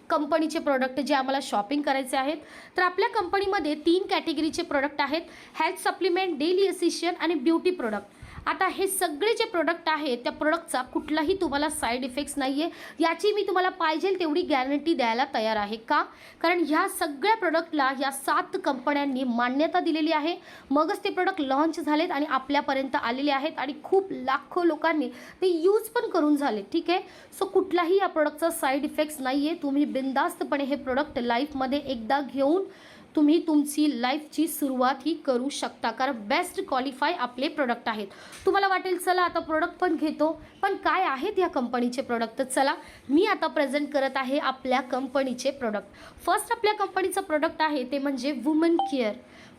कंपनीचे प्रोडक्ट जे आम्हाला शॉपिंग करायचे आहेत. तर आपल्या कंपनीमध्ये 3 कॅटेगरीचे प्रोडक्ट आहेत: हेल्थ सप्लिमेंट, डेली एसेन्शियल आणि ब्युटी प्रोडक्ट. आता हे सगळे जे प्रोडक्ट आहेत त्या प्रोडक्टचा कुठलाही तुम्हाला साईड इफेक्ट्स नाही आहे, याची मी तुम्हाला पाहिजे तेवढी गॅरंटी द्यायला तयार आहे. का? कारण ह्या सगळ्या प्रोडक्टला ह्या 7 कंपन्यांनी मान्यता दिलेली आहे, मगच ते प्रोडक्ट लॉन्च झालेत आणि आपल्यापर्यंत आलेले आहेत आणि खूप लाखो लोकांनी ते यूज पण करून झाले. ठीक आहे. सो कुठलाही या प्रोडक्टचा साईड इफेक्ट्स नाही आहे. तुम्ही बिनधास्तपणे हे प्रोडक्ट लाईफमध्ये एकदा घेऊन तुम्ही तुमची लाईफची सुरुवात ही करू शकता, कारण बेस्ट क्वालिफाय आपले प्रोडक्ट आहेत. तुम्हाला वाटेल चला आता प्रोडक्ट पण घेतो, पण काय आहेत या कंपनीचे प्रोडक्ट? तर चला मी आता प्रेझेंट करत आहे आपल्या कंपनीचे प्रोडक्ट. फर्स्ट आपल्या कंपनीचं प्रोडक्ट आहे ते म्हणजे वुमन केअर.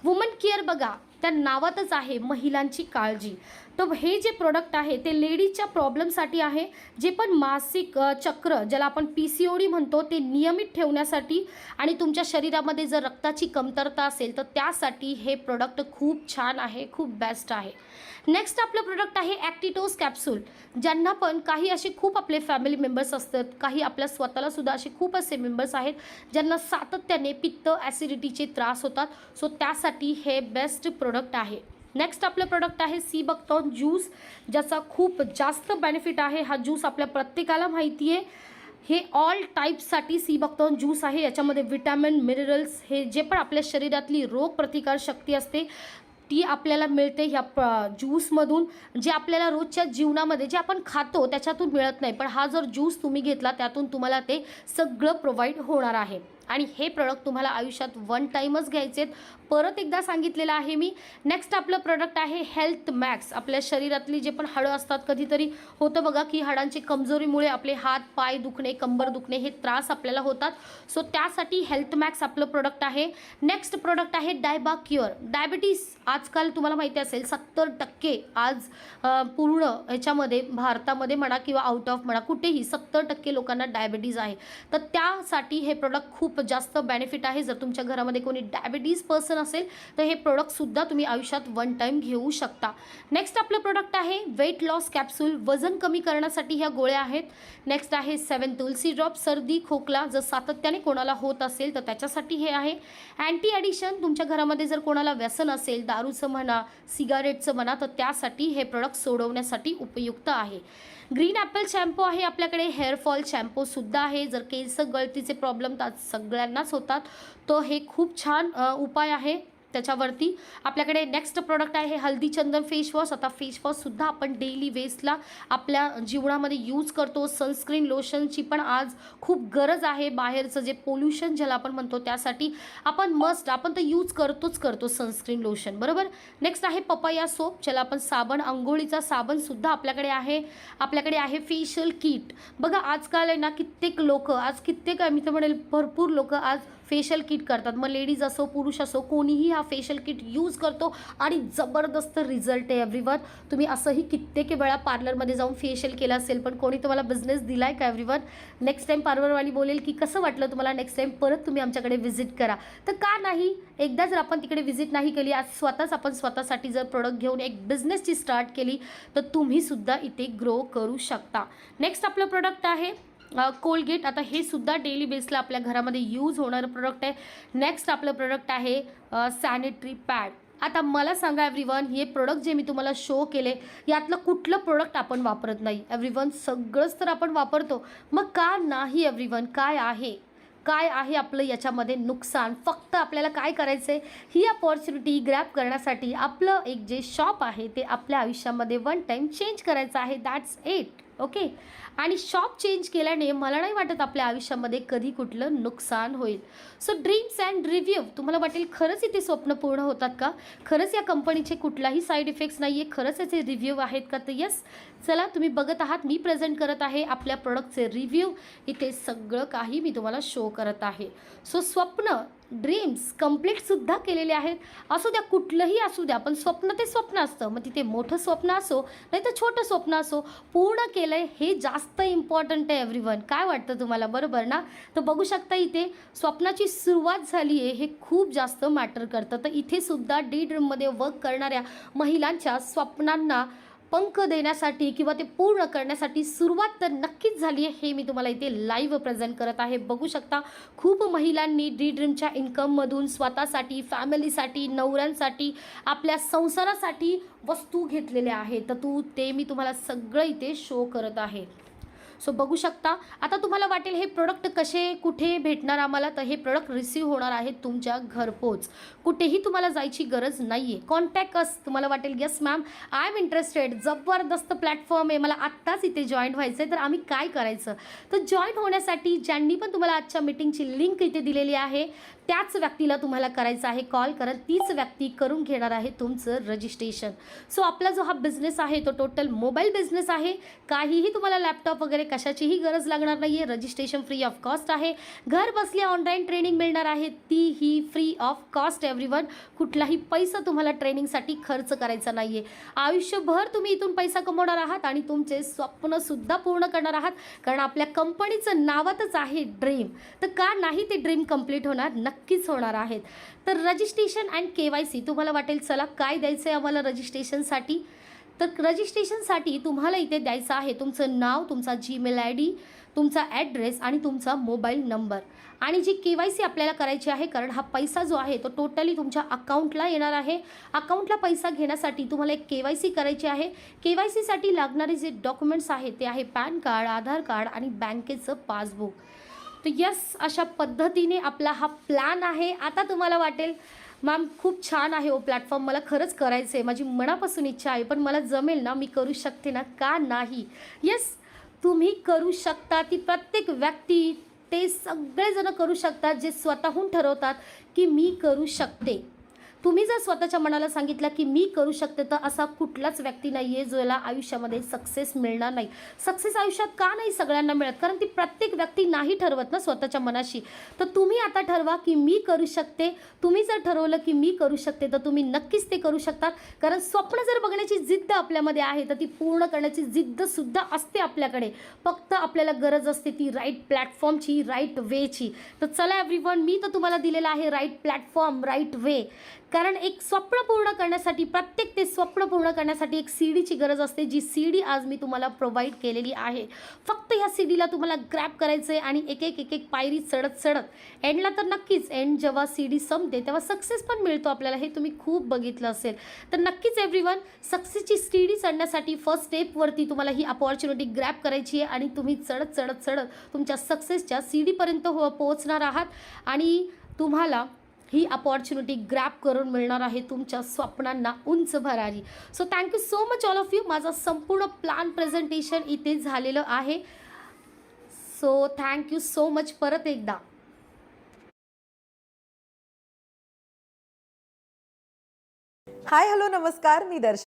वुमन केअर बघा, त्या नावातच आहे महिलांची काळजी. तर हे जे प्रोडक्ट आहे ते लेडीजच्या प्रॉब्लेमसाठी आहे, जे पण मासिक चक्र ज्याला आपण PCOD म्हणतो ते नियमित ठेवण्यासाठी, आणि तुमच्या शरीरामध्ये जर रक्ताची कमतरता असेल तर त्यासाठी हे प्रोडक्ट खूप छान आहे, खूप बेस्ट आहे. नेक्स्ट आपलं प्रोडक्ट आहे ॲक्टिटोस कॅप्सूल. ज्यांना पण काही असे खूप आपले फॅमिली मेंबर्स असतात, काही आपल्या स्वतःला सुद्धा असे खूप असे मेंबर्स आहेत ज्यांना सातत्याने पित्त ॲसिडिटीचे त्रास होतात. सो त्यासाठी हे बेस्ट प्रोडक्ट आहे. नेक्स्ट आपलं प्रोडक्ट आहे सी बकथॉर्न ज्यूस, ज्याचा खूप जास्त बेनिफिट आहे. हा ज्यूस आपल्या प्रत्येकाला माहिती आहे. हे ऑल टाईप्ससाठी सी बकथॉर्न ज्यूस आहे. याच्यामध्ये विटॅमिन, मिनरल्स, हे जे पण आपल्या शरीरातली रोगप्रतिकारशक्ती असते ती आपल्याला मिळते ह्या ज्यूसमधून, जे आपल्याला रोजच्या जीवनामध्ये जे आपण खातो त्याच्यातून मिळत नाही, पण हा जर ज्यूस तुम्ही घेतला त्यातून तुम्हाला ते सगळं प्रोव्हाइड होणार आहे. आणि हे प्रोडक्ट तुम्हाला आयुष्यात 1 टाईमच घ्यायचे आहेत, परत एकदा सांगितलेलं आहे मी. नेक्स्ट आपलं प्रोडक्ट आहे हेल्थ मॅक्स. आपल्या शरीरातली जे पण हाडं असतात, कधीतरी होतं बघा की हाडांची कमजोरीमुळे आपले हात पाय दुखणे, कंबर दुखणे हे त्रास आपल्याला होतात. सो त्यासाठी हेल्थ मॅक्स आपलं प्रोडक्ट आहे. नेक्स्ट प्रोडक्ट आहे डायबा क्युअर. डायबिटीस आजकाल तुम्हाला माहिती असेल 70% आज पूर्ण ह्याच्यामध्ये भारतामध्ये म्हणा किंवा आउट ऑफ म्हणा कुठेही 70% लोकांना डायबिटीज आहे. तर त्यासाठी हे प्रोडक्ट खूप जास्त बेनिफिट आहे. जर तुमच्या घरामध्ये कोणी डायबिटीज पर्सन असेल तर हे प्रोडक्ट सुद्धा तुम्ही आयुष्यात 1 टाइम घेऊ शकता. नेक्स्ट आपलं प्रोडक्ट आहे वेट लॉस कॅप्सूल. वजन कमी करण्यासाठी ह्या गोळ्या आहेत. नेक्स्ट आहे 7 तुलसी ड्रॉप. सर्दी खोकला जर सातत्याने कोणाला होत असेल तर त्याच्यासाठी हे आहे. अँटी ॲडिक्शन, तुमच्या घरामध्ये जर कोणाला व्यसन असेल, दारूचं म्हणा सिगारेटचं म्हणा, तर त्यासाठी हे प्रोडक्ट सोडवण्यासाठी उपयुक्त आहे. ग्रीन ॲपल शॅम्पू आहे आपल्याकडे. हेअरफॉल शॅम्पूसुद्धा आहे. जर केस गळतीचे प्रॉब्लेम तर सगळ्यांनाच होतात, तो हे खूप छान उपाय आहे त्याच्यावरती. आपल्याकडे नेक्स्ट प्रोडक्ट आहे हल्दी चंदन फेसवॉश. आता फेसवॉशसुद्धा आपण डेली वेस्टला आपल्या जीवनामध्ये यूज करतो. सनस्क्रीन लोशनची पण आज खूप गरज आहे. बाहेरचं जे पोल्युशन ज्याला आपण म्हणतो त्यासाठी आपण तर यूज करतो सनस्क्रीन लोशन बरोबर. नेक्स्ट आहे पपया सोप, ज्याला आपण साबण, अंघोळीचा साबणसुद्धा आपल्याकडे आहे. आपल्याकडे आहे फेशियल किट. बघा आजकाल आहे ना कित्येक लोक, मी तर म्हणेल भरपूर लोक आज फेशियल किट करतात. मग लेडीज असो पुरुष असो कोणीही हा फेशियल किट यूज करतो आणि जबरदस्त रिझल्ट आहे एव्हरीवन. तुम्ही असंही कित्येक वेळा पार्लरमध्ये जाऊन फेशियल केलं असेल, पण कोणी तुम्हाला बिझनेस दिला आहे का एव्हरीवन? नेक्स्ट टाईम पार्लरवाली बोलेल की कसं वाटलं तुम्हाला, नेक्स्ट टाईम परत तुम्ही आमच्याकडे व्हिजिट करा. तर का नाही, एकदा जर आपण तिकडे व्हिजिट नाही केली, आज आपण स्वतःसाठी जर प्रोडक्ट घेऊन एक बिझनेसची स्टार्ट केली तर तुम्हीसुद्धा इथे ग्रो करू शकता. नेक्स्ट आपलं प्रोडक्ट आहे कोलगेट. आता हे सुद्धा डेली बेसला आपल्या घरामध्ये यूज होणारं प्रोडक्ट आहे. नेक्स्ट आपलं प्रोडक्ट आहे सॅनिटरी पॅड. आता मला सांगा एव्हरीवन, हे प्रोडक्ट जे मी तुम्हाला शो केले यातलं कुठलं प्रोडक्ट आपण वापरत नाही एव्हरीवन? सगळंच तर आपण वापरतो. मग का नाही एव्हरीवन? काय आहे आपलं याच्यामध्ये नुकसान? फक्त आपल्याला काय करायचं आहे, ही अपॉर्च्युनिटी ग्रॅब करण्यासाठी आपलं एक जे शॉप आहे ते आपल्या आयुष्यामध्ये 1 टाइम चेंज करायचं आहे. That's it. ओके. आणि शॉप चेंज केल्याने मला नाही वाटत आपल्या आयुष्यामध्ये कधी कुठलं नुकसान होईल. सो ड्रीम्स अँड रिव्ह्यू, तुम्हाला वाटेल खरंच इथे स्वप्न पूर्ण होतात का? खरंच या कंपनीचे कुठलाही साईड इफेक्ट्स नाही आहे? खरंच याचे रिव्ह्यू आहेत का? तर येस, चला तुम्ही बघत आहात, मी प्रेझेंट करत आहे आपल्या प्रोडक्टचे रिव्ह्यू. इथे सगळं काही मी तुम्हाला शो करत आहे. सो स्वप्न, ड्रीम्स कंप्लीटसुद्धा केलेले आहेत. असू द्या, कुठलंही असू द्या, पण स्वप्न ते स्वप्न असतं. मग तिथे मोठं स्वप्न असो नाही तर छोटं स्वप्न असो, पूर्ण केलं आहे हे जास्त इम्पॉर्टंट आहे एव्हरीवन. काय वाटतं तुम्हाला, बरोबर ना? तर बघू शकता इथे स्वप्नाची सुरुवात झाली आहे, हे खूप जास्त मॅटर करतं. तर इथे सुद्धा डी ड्रीममध्ये वर्क करणाऱ्या महिलांच्या स्वप्नांना पंख देण्यासाठी किंवा ते पूर्ण करण्यासाठी सुरुवात तर नक्कीच झाली आहे. हे मी तुम्हाला इथे लाईव्ह प्रेझेंट करत आहे. बघू शकता खूप महिलांनी डी ड्रीमच्या इन्कममधून स्वतःसाठी, फॅमिलीसाठी, नवऱ्यांसाठी, आपल्या संसारासाठी वस्तू घेतलेल्या आहेत. तर ते मी तुम्हाला सगळं इथे शो करत आहे. सो बघू शकता. आता तुम्हाला वाटेल हे प्रोडक्ट कसे कुठे भेटणार आम्हाला, तर हे प्रोडक्ट रिसीव्ह होणार आहेत तुमच्या घरपोच. कुठेही तुम्हाला जायची गरज नाही आहे. कॉन्टॅक्ट अस. तुम्हाला वाटेल yes ma'am I am interested, जबरदस्त प्लॅटफॉर्म आहे, मला आत्ताच इथे जॉईन व्हायचं आहे, तर आम्ही काय करायचं? तर जॉईन होण्यासाठी ज्यांनी पण तुम्हाला आजच्या मीटिंगची लिंक इथे दिलेली आहे त्याच व्यक्तीला तुम्हाला करायचं आहे कॉल, कारण तीच व्यक्ती करून घेणार आहे तुमचं रजिस्ट्रेशन. सो आपला जो हा बिझनेस आहे तो टोटल मोबाईल बिझनेस आहे. काहीही तुम्हाला लॅपटॉप वगैरे कशाचीही गरज लागणार नाही आहे. रजिस्ट्रेशन फ्री ऑफ कॉस्ट आहे. घर बसल्या ऑनलाईन ट्रेनिंग मिळणार आहे, तीही फ्री ऑफ कॉस्ट एव्हरीवन. कुठलाही पैसा तुम्हाला ट्रेनिंगसाठी खर्च करायचा नाही आहे. आयुष्यभर तुम्ही इथून पैसा कमवणार आहात आणि तुमचे स्वप्नसुद्धा पूर्ण करणार आहात, कारण आपल्या कंपनीचं नावातच आहे ड्रीम. तर का नाही ते ड्रीम कंप्लीट होणार? नक्कीच होणार आहेत. तर रजिस्ट्रेशन अँड KYC, तुम्हाला वाटेल चला काय द्यायचं आहे आम्हाला रजिस्ट्रेशनसाठी? तर रजिस्ट्रेशनसाठी तुम्हाला इथे द्यायचं आहे तुमचं नाव, तुमचा जीमेल ID, तुमचा ॲड्रेस आणि तुमचा मोबाईल नंबर. आणि जी KYC आपल्याला करायची आहे, कारण हा पैसा जो आहे तो टोटली तुमच्या अकाउंटला येणार आहे. अकाउंटला पैसा घेण्यासाठी तुम्हाला एक KYC करायची आहे. KYCसाठी लागणारे जे डॉक्युमेंट्स आहेत ते आहे पॅन कार्ड, आधार कार्ड आणि बँकेचं पासबुक. तर यस, अशा पद्धतीने आपला हा प्लॅन आहे. आता तुम्हाला वाटेल मॅम खूप छान आहे हो प्लॅटफॉर्म, मला खरंच करायचं आहे, माझी मनापासून इच्छा आहे, पण मला जमेल ना, मी करू शकते ना, का नाही? येस, तुम्ही करू शकता. ती प्रत्येक व्यक्ती, ते सगळेजण करू शकतात जे स्वतःहून ठरवतात की मी करू शकते. तुम्ही जर स्वतःच्या मनाला सांगितलं की मी करू शकते, तर असा कुठलाच व्यक्ती नाही आहे ज्याला आयुष्यामध्ये सक्सेस मिळणार नाही. सक्सेस आयुष्यात का नाही सगळ्यांना मिळत? कारण ती प्रत्येक व्यक्ती नाही ठरवत ना स्वतःच्या मनाशी. तर तुम्ही आता ठरवा की मी करू शकते. तुम्ही जर ठरवलं की मी करू शकते, तर तुम्ही नक्कीच ते करू शकतात. कारण स्वप्न जर बघण्याची जिद्द आपल्यामध्ये आहे, तर ती पूर्ण करण्याची जिद्दसुद्धा असते आपल्याकडे. फक्त आपल्याला गरज असते ती राईट प्लॅटफॉर्मची, राईट वेची. तर चला एव्हरीवन, मी तर तुम्हाला दिलेला आहे राईट प्लॅटफॉर्म, राईट वे. कारण एक स्वप्न पूर्ण करण्यासाठी, प्रत्येक ते स्वप्न पूर्ण करण्यासाठी एक सीडीची गरज असते, जी सीडी आज मी तुम्हाला प्रोव्हाइड केलेली आहे. फक्त ह्या सीडीला तुम्हाला ग्रॅब करायचं आहे आणि एक एक पायरी चढत एंडला तर नक्कीच, एंड जेव्हा सीडी संपते तेव्हा सक्सेस पण मिळतो आपल्याला, हे तुम्ही खूप बघितलं असेल. तर नक्कीच एव्हरीवन, सक्सेसची सीडी चढण्यासाठी फर्स्ट स्टेपवरती तुम्हाला ही अपॉर्च्युनिटी ग्रॅब करायची आहे आणि तुम्ही चढत तुमच्या सक्सेसच्या सीडीपर्यंत पोहोचणार आहात आणि तुम्हाला ही अपॉर्च्युनिटी ग्रॅब करून मिळणार आहे तुमच्या स्वप्नांना उंच भरारी. So thank you so much all of you. माझं संपूर्ण प्लॅन प्रेझेंटेशन इथे झालेलं आहे. सो थँक्यू सो मच परत एकदा. हाय हॅलो नमस्कार, मी दर्शना.